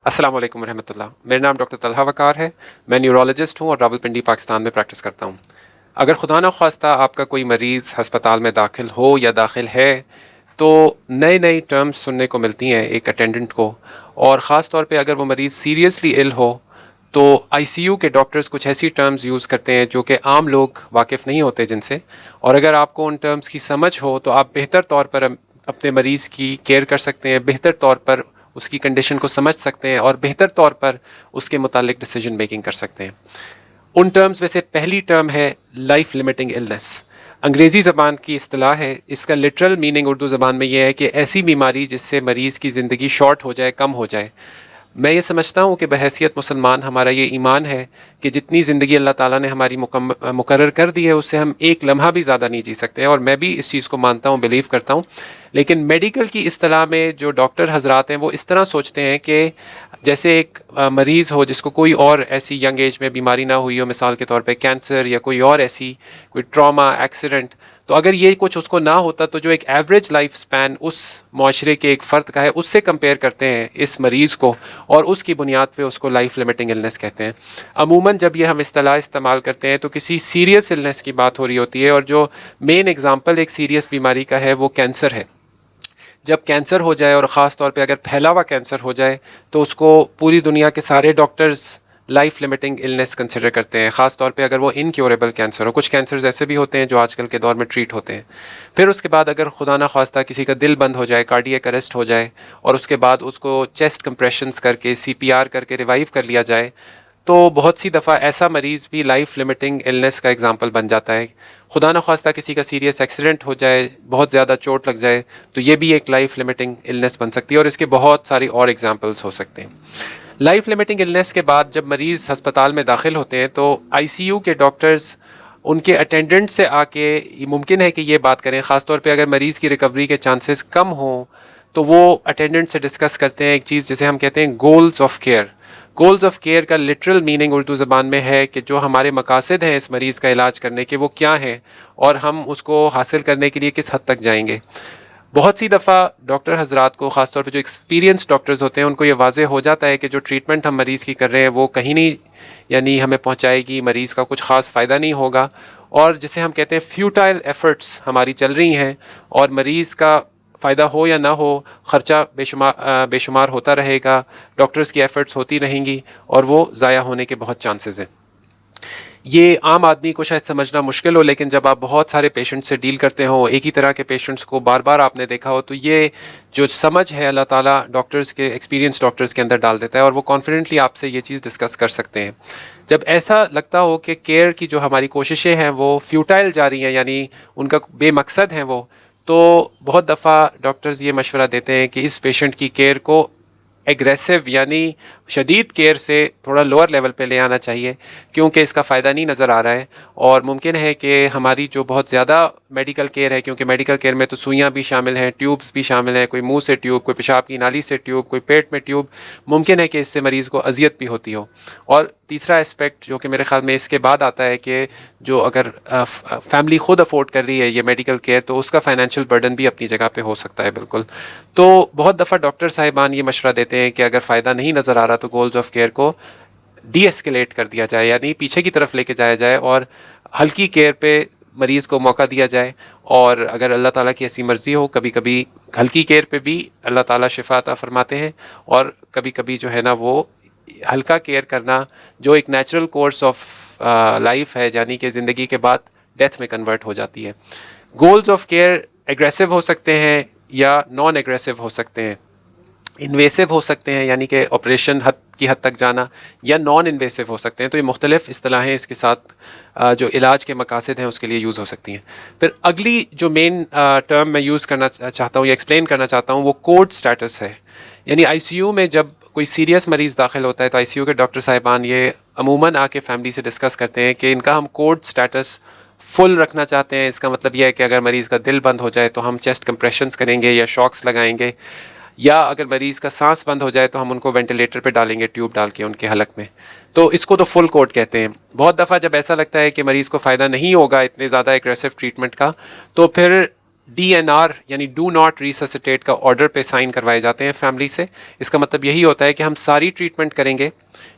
अस्सलाम वालेकुम रहमतुल्लाह। मेरा नाम डॉक्टर तलहा वकार है। मैं न्यूरोलॉजिस्ट हूँ और रावलपिंडी पाकिस्तान में प्रैक्टिस करता हूँ। अगर खुदा न ख्वास्ता आपका कोई मरीज़ हस्पताल में दाखिल हो या दाखिल है तो नई नई टर्म्स सुनने को मिलती हैं एक अटेंडेंट को, और ख़ास तौर पे अगर वो मरीज़ सीरियसली इल हो तो आईसीयू के डॉक्टर्स कुछ ऐसी टर्म्स यूज़ करते हैं जो कि आम लोग वाकिफ़ नहीं होते जिनसे, और अगर आपको उन टर्म्स की समझ हो तो आप बेहतर तौर पर अपने मरीज़ की केयर कर सकते हैं, बेहतर तौर पर उसकी कंडीशन को समझ सकते हैं और बेहतर तौर पर उसके मुतालिक डिसीजन मेकिंग कर सकते हैं। उन टर्म्स में से पहली टर्म है लाइफ लिमिटिंग इलनेस। अंग्रेज़ी ज़बान की इस्तिलाह है, इसका लिटरल मीनिंग उर्दू ज़बान में यह है कि ऐसी बीमारी जिससे मरीज़ की ज़िंदगी शॉर्ट हो जाए, कम हो जाए। मैं ये समझता हूँ कि बहैसियत मुसलमान हमारा ये ईमान है कि जितनी ज़िंदगी अल्लाह ताला ने हमारी मुकर्रर कर दी है उससे हम एक लम्हा भी ज़्यादा नहीं जी सकते हैं, और मैं भी इस चीज़ को मानता हूँ, बिलीव करता हूँ। लेकिन मेडिकल की इस्तिलाह में जो डॉक्टर हजरात हैं वो इस तरह सोचते हैं कि जैसे एक मरीज़ हो जिसको कोई और ऐसी यंग एज में बीमारी ना हुई हो, मिसाल के तौर पे कैंसर या कोई और ऐसी कोई ट्रॉमा, एक्सीडेंट, तो अगर ये कुछ उसको ना होता तो जो एक एवरेज लाइफ स्पैन उस माशरे के एक फ़र्द का है उससे कंपेयर करते हैं इस मरीज़ को, और उसकी बुनियाद पे उसको लाइफ लिमिटिंग इलनेस कहते हैं। अमूमन जब ये हम इस्तिलाह इस्तेमाल करते हैं तो किसी सीरियस इलनेस की बात हो रही होती है, और जो मेन एग्ज़ाम्पल एक सीरियस बीमारी का है वो कैंसर है। जब कैंसर हो जाए और ख़ास तौर पे अगर फैला हुआ कैंसर हो जाए तो उसको पूरी दुनिया के सारे doctors life limiting illness consider करते हैं, ख़ास तौर पे अगर वो इनक्योरेबल कैंसर हो। कुछ कैंसर्स ऐसे भी होते हैं जो आजकल के दौर में ट्रीट होते हैं। फिर उसके बाद अगर खुदा ना ख्वास्ता किसी का दिल बंद हो जाए, कार्डियक अरेस्ट हो जाए, और उसके बाद उसको चेस्ट कंप्रेशंस करके सीपीआर करके रिवाइव कर लिया जाए, तो बहुत सी दफ़ा ऐसा मरीज़ भी लाइफ लिमिटिंग इलनेस का एग्ज़ाम्पल बन जाता है। खुदा न ख्वास्ता किसी का सीरियस एक्सीडेंट हो जाए, बहुत ज़्यादा चोट लग जाए, तो ये भी एक लाइफ लिमिटिंग इलनेस बन सकती है, और इसके बहुत सारी और एग्ज़ाम्पल्स हो सकते हैं। लाइफ लिमिटिंग इलनेस के बाद जब मरीज़ हस्पताल में दाखिल होते हैं तो आईसीयू के डॉक्टर्स उनके अटेंडेंट से आके मुमकिन है कि ये बात करें, ख़ास तौर पे अगर मरीज़ की रिकवरी के चांसेस कम हों तो वो अटेंडेंट से डिस्कस करते हैं एक चीज़ जिसे हम कहते हैं goals of care. Goals of care का लिटरल मीनिंग उर्दू ज़बान में है कि जो हमारे मकासद हैं इस मरीज़ का इलाज करने के वो क्या हैं, और हम उसको हासिल करने के लिए किस हद तक जाएंगे। बहुत सी दफ़ा डॉक्टर हजरात को, ख़ास तौर पे जो एक्सपीरियंस डॉक्टर्स होते हैं, उनको ये वाज़े हो जाता है कि जो ट्रीटमेंट हम मरीज़ की कर रहे हैं वो कहीं नहीं यानी हमें पहुँचाएगी, मरीज़ का कुछ ख़ास फ़ायदा नहीं होगा, और जिसे हम कहते हैं फ्यूटाइल एफ़र्ट्स हमारी चल रही हैं, और मरीज़ का फ़ायदा हो या ना हो ख़र्चा बेशुमार होता रहेगा, डॉक्टर्स की एफ़र्ट्स होती रहेंगी, और वो ज़ाया होने के बहुत चांसेस हैं। ये आम आदमी को शायद समझना मुश्किल हो, लेकिन जब आप बहुत सारे पेशेंट से डील करते हो, एक ही तरह के पेशेंट्स को बार बार आपने देखा हो, तो ये जो समझ है अल्लाह ताला डॉक्टर्स के, एक्सपीरियंस डॉक्टर्स के अंदर डाल देता है, और वो कॉन्फिडेंटली आपसे ये चीज़ डिस्कस कर सकते हैं। जब ऐसा लगता हो कि केयर की जो हमारी कोशिशें हैं वो फ्यूटाइल जा रही हैं, यानी उनका बेमकसद हैं वो, तो बहुत दफ़ा डॉक्टर्स ये मशवरा देते हैं कि इस पेशेंट की केयर को एग्रेसिव यानी शदीद केयर से थोड़ा लोअर लेवल पे ले आना चाहिए, क्योंकि इसका फ़ायदा नहीं नज़र आ रहा है। और मुमकिन है कि हमारी जो बहुत ज़्यादा मेडिकल केयर है, क्योंकि मेडिकल केयर में तो सुइयाँ भी शामिल हैं, ट्यूब्स भी शामिल हैं, कोई मुंह से ट्यूब, कोई पेशाब की नाली से ट्यूब, कोई पेट में ट्यूब, मुमकिन है कि इससे मरीज़ को अजियत भी होती हो। और तीसरा एस्पेक्ट जो कि मेरे ख़्याल में इसके बाद आता है कि जो अगर फैमिली ख़ुद अफोर्ड कर रही है ये मेडिकल केयर, तो उसका फ़ाइनेंशियल बर्डन भी अपनी जगह पे हो सकता है बिल्कुल। तो बहुत दफ़ा डॉक्टर साहिबान ये मशवरा देते हैं कि अगर फ़ायदा नहीं नज़र आ रहा तो गोल्स ऑफ केयर को डी एस्केलेट कर दिया जाए, यानी पीछे की तरफ लेके जाया जाए, और हल्की केयर पे मरीज़ को मौका दिया जाए। और अगर अल्लाह ताला की ऐसी मर्ज़ी हो, कभी कभी हल्की केयर पे भी अल्लाह ताला शिफा अता फरमाते हैं, और कभी कभी जो है ना वो हल्का केयर करना जो एक नेचुरल कोर्स ऑफ लाइफ है, यानी कि ज़िंदगी के बाद डेथ में कन्वर्ट हो जाती है। गोल्स ऑफ केयर एग्रेसिव हो सकते हैं या नॉन एग्रेसिव हो सकते हैं, इन्वेसिव हो सकते हैं यानी कि ऑपरेशन की हद तक जाना, या नॉन इन्वेसिव हो सकते हैं। तो ये मुख्तलिफ़ इस्तिलाहें इसके साथ जो इलाज के मकासद हैं उसके लिए यूज़ हो सकती हैं। फिर अगली जो मेन टर्म मैं यूज़ करना चाहता हूँ या एक्सप्लेन करना चाहता हूँ वो कोड स्टेटस है। यानी आईसीयू में जब कोई सीरियस मरीज़ दाखिल होता है तो आईसीयू के डॉक्टर साहिबान ये अमूमन आके फैमिली से डिस्कस करते हैं कि इनका हम कोड स्टेटस फुल रखना चाहते हैं। इसका मतलब यह है कि अगर मरीज़ का दिल बंद हो जाए तो हम चेस्ट कंप्रेशंस करेंगे या शॉक्स लगाएंगे, या अगर मरीज़ का सांस बंद हो जाए तो हम उनको वेंटिलेटर पे डालेंगे ट्यूब डाल के उनके हलक में। तो इसको तो फुल कोड कहते हैं। बहुत दफ़ा जब ऐसा लगता है कि मरीज़ को फ़ायदा नहीं होगा इतने ज़्यादा एग्रेसिव ट्रीटमेंट का, तो फिर DNR یعنی ڈو ناٹ ریسسیٹیٹ کا آرڈر پہ سائن کروائے جاتے ہیں فیملی سے. اس کا مطلب یہی ہوتا ہے کہ ہم ساری ٹریٹمنٹ کریں گے،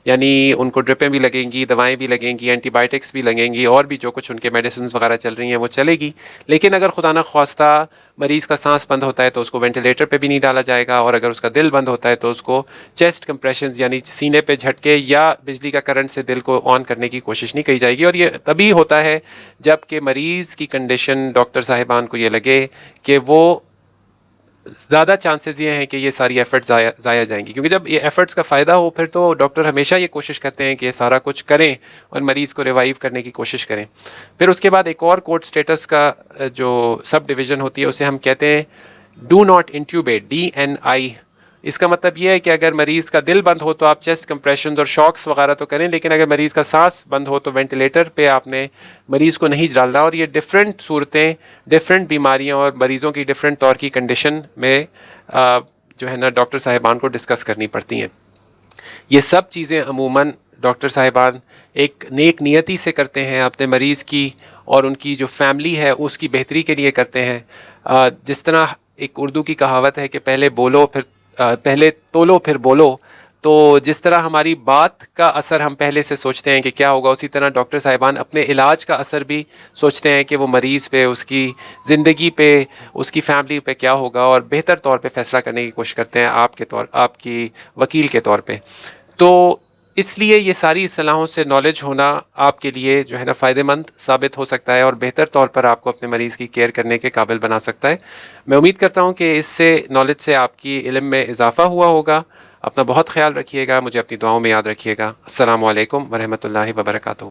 یعنی ان کو ڈرپیں بھی لگیں گی، دوائیں بھی لگیں گی، اینٹی بائیوٹکس بھی لگیں گی، اور بھی جو کچھ ان کے میڈیسنز وغیرہ چل رہی ہیں وہ چلے گی. لیکن اگر خدا نہ خواستہ مریض کا سانس بند ہوتا ہے تو اس کو وینٹیلیٹر پہ بھی نہیں ڈالا جائے گا، اور اگر اس کا دل بند ہوتا ہے تو اس کو چیسٹ کمپریشنز یعنی سینے پہ جھٹکے یا بجلی کا کرنٹ سے دل کو آن کرنے کی کوشش نہیں کی جائے گی. اور یہ تبھی ہوتا ہے جب کہ مریض کی کنڈیشن ڈاکٹر صاحبان کو یہ لگے کہ وہ زیادہ چانسز یہ ہیں کہ یہ ساری ایفرٹس ضائع جائیں گی. کیونکہ جب یہ ایفرٹس کا فائدہ ہو پھر تو ڈاکٹر ہمیشہ یہ کوشش کرتے ہیں کہ یہ سارا کچھ کریں اور مریض کو ریوائیو کرنے کی کوشش کریں. پھر اس کے بعد ایک اور کوڈ اسٹیٹس کا جو سب ڈویژن ہوتی ہے اسے ہم کہتے ہیں ڈو ناٹ انٹیوبیٹ، DNI. اس کا مطلب یہ ہے کہ اگر مریض کا دل بند ہو تو آپ چیسٹ کمپریشنز اور شاکس وغیرہ تو کریں، لیکن اگر مریض کا سانس بند ہو تو وینٹیلیٹر پہ آپ نے مریض کو نہیں ڈالنا. اور یہ ڈفرینٹ صورتیں، ڈفرینٹ بیماریاں اور مریضوں کی ڈفرینٹ طور کی کنڈیشن میں جو ہے نا ڈاکٹر صاحبان کو ڈسکس کرنی پڑتی ہیں. یہ سب چیزیں عموماً ڈاکٹر صاحبان ایک نیک نیتی سے کرتے ہیں، اپنے مریض کی اور ان کی جو فیملی ہے اس کی بہتری کے لیے کرتے ہیں. جس طرح ایک اردو کی کہاوت ہے کہ پہلے تولو پھر بولو، تو جس طرح ہماری بات کا اثر ہم پہلے سے سوچتے ہیں کہ کیا ہوگا، اسی طرح ڈاکٹر صاحبان اپنے علاج کا اثر بھی سوچتے ہیں کہ وہ مریض پہ، اس کی زندگی پہ، اس کی فیملی پہ کیا ہوگا، اور بہتر طور پہ فیصلہ کرنے کی کوشش کرتے ہیں آپ کی وکیل کے طور پہ. تو اس لیے یہ ساری اصطلاحوں سے نالج ہونا آپ کے لیے جو ہے نا فائدہ مند ثابت ہو سکتا ہے اور بہتر طور پر آپ کو اپنے مریض کی کیئر کرنے کے قابل بنا سکتا ہے. میں امید کرتا ہوں کہ اس سے نالج سے آپ کی علم میں اضافہ ہوا ہوگا. اپنا بہت خیال رکھیے گا، مجھے اپنی دعاؤں میں یاد رکھیے گا. السلام علیکم ورحمۃ اللہ وبرکاتہ.